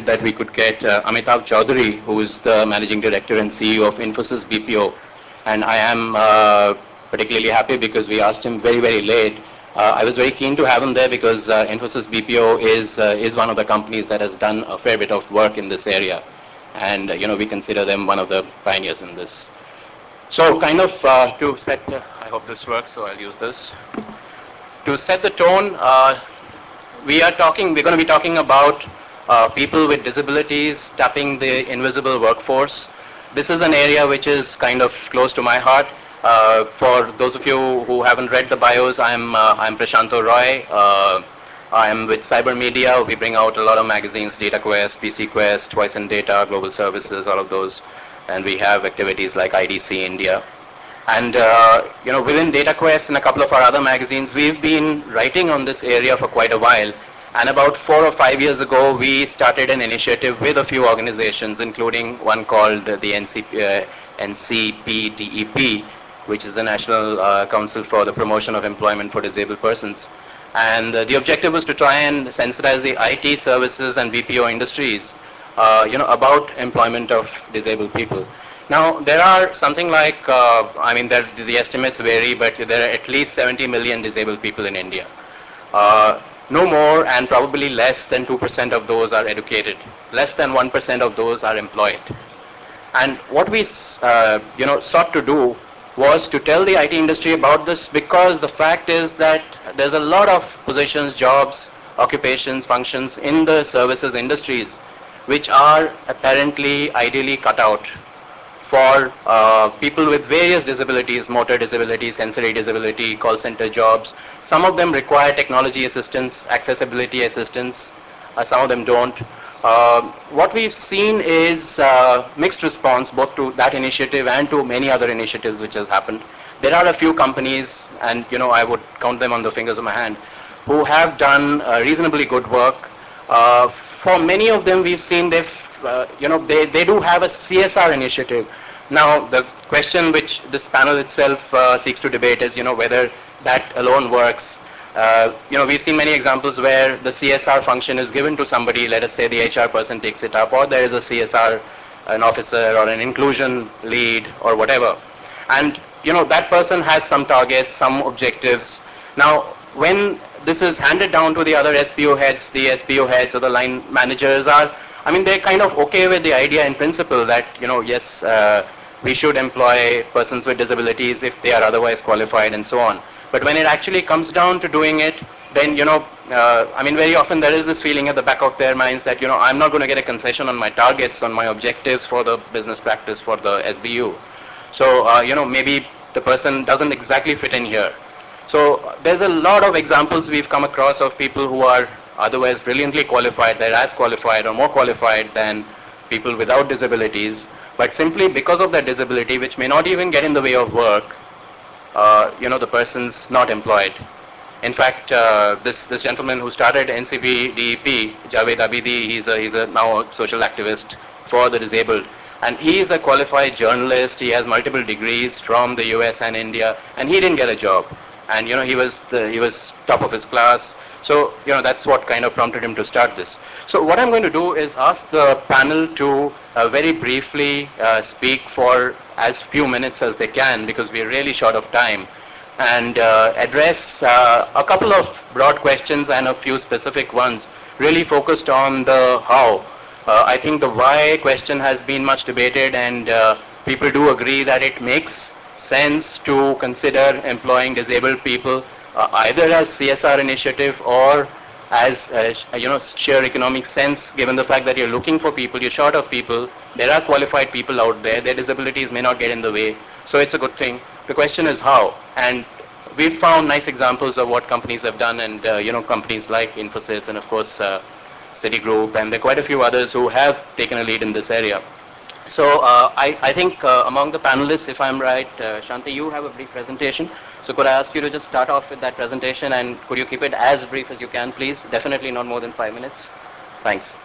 that we could get Amitabh Chaudhary, who is the Managing Director and CEO of Infosys BPO. And I am particularly happy because we asked him very, very late. I was very keen to have him there because Infosys BPO is one of the companies that has done a fair bit of work in this area. And we consider them one of the pioneers in this. So kind of to set, I hope this works, so I'll use this. To set the tone, we're going to be talking about people with disabilities tapping the invisible workforce. This is an area which is kind of close to my heart. For those of you who haven't read the bios, I'm Prashanto Roy. I am with Cybermedia. We bring out a lot of magazines, DataQuest, PCQuest, Voice and Data, Global Services, all of those. And we have activities like IDC India. And within DataQuest and a couple of our other magazines, we've been writing on this area for quite a while. And about 4 or 5 years ago, we started an initiative with a few organizations, including one called the NCPDEP, which is the National Council for the Promotion of Employment for Disabled Persons. And the objective was to try and sensitize the IT services and BPO industries, about employment of disabled people. Now, there are something like, the estimates vary, but there are at least 70 million disabled people in India. No more and probably less than 2% of those are educated. Less than 1% of those are employed. And what we sought to do was to tell the IT industry about this, because the fact is that there's a lot of positions, jobs, occupations, functions in the services industries which are apparently ideally cut out for people with various disabilities, motor disability, sensory disability, call center jobs. Some of them require technology assistance, accessibility assistance, some of them don't. What we've seen is mixed response both to that initiative and to many other initiatives which has happened. There are a few companies, and I would count them on the fingers of my hand, who have done reasonably good work. For many of them, we've seen they do have a CSR initiative. Now, the question which this panel itself seeks to debate is, whether that alone works. We've seen many examples where the CSR function is given to somebody, let us say the HR person takes it up, or there is a CSR, an officer or an inclusion lead or whatever. And, that person has some targets, some objectives. Now, when this is handed down to the other SPO heads, the SPO heads or the line managers they're kind of okay with the idea in principle that, yes, we should employ persons with disabilities if they are otherwise qualified and so on. But when it actually comes down to doing it, then, very often there is this feeling at the back of their minds that, I'm not going to get a concession on my targets, on my objectives for the business practice for the SBU. So, maybe the person doesn't exactly fit in here. So there's a lot of examples we've come across of people who are otherwise brilliantly qualified, they're as qualified or more qualified than people without disabilities, but simply because of their disability, which may not even get in the way of work, the person's not employed. In fact, this gentleman who started NCPDEP, Javed Abidi, he's a now a social activist for the disabled, and he is a qualified journalist. He has multiple degrees from the US and India, and he didn't get a job. And he was top of his class. So that's what kind of prompted him to start this. So what I'm going to do is ask the panel to very briefly speak for as few minutes as they can, because we're really short of time, and address a couple of broad questions and a few specific ones, really focused on the how. I think the why question has been much debated, and people do agree that it makes sense to consider employing disabled people either as CSR initiative or as sheer economic sense, given the fact that you're looking for people, you're short of people, there are qualified people out there, their disabilities may not get in the way, so it's a good thing. The question is how, and we've found nice examples of what companies have done, and companies like Infosys and of course Citigroup, and there are quite a few others who have taken a lead in this area. So I think among the panelists, if I'm right, Shanti, you have a brief presentation. So could I ask you to just start off with that presentation, and could you keep it as brief as you can, please? Definitely not more than 5 minutes. Thanks.